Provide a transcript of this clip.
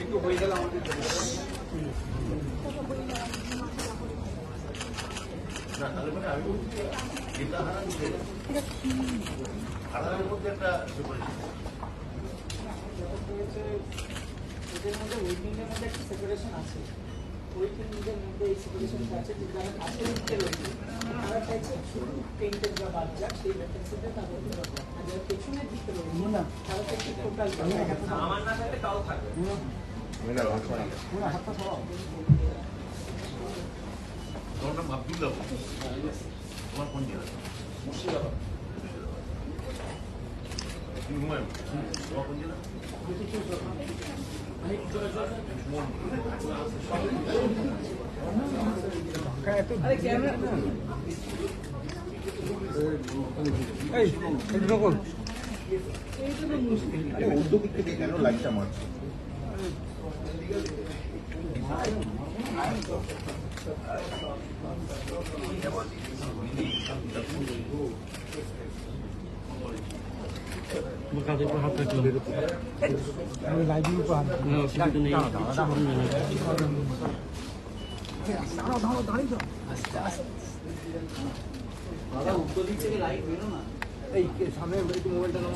একটু হয়ে গেল আমাদের এদের মধ্যে উইকিংয়ের মধ্যে একটা সেপারেশন আছে। উইকিংদের মধ্যে এই সেপারেশনটা আছে যে যারা কাছে উঠতে রয়েছে তারা চাইছে শুধু পেইন্টের যা বাদ যাক সেই ভ্যাকেন্সিতে তাদের আর যারা পেছনের দিকে রয়েছে তারা চাইছে টোটাল আমার না থাকলে তাও থাকবে তোমার নাম আব্দুল্লাহ, তোমার কোন জেলা? মুর্শিদাবাদ। তুমি হুমায়ুন, তোমার কোন জেলা? উদ্যোগ থেকে কেন লাইটটা মারছে? কাদের উপর হাত রাখলাম লাইভের উপর হাত অসুবিধা নেই দাদা উত্তর দিক থেকে লাইট বেরো না এই সামনে একটু মোবাইলটা নাও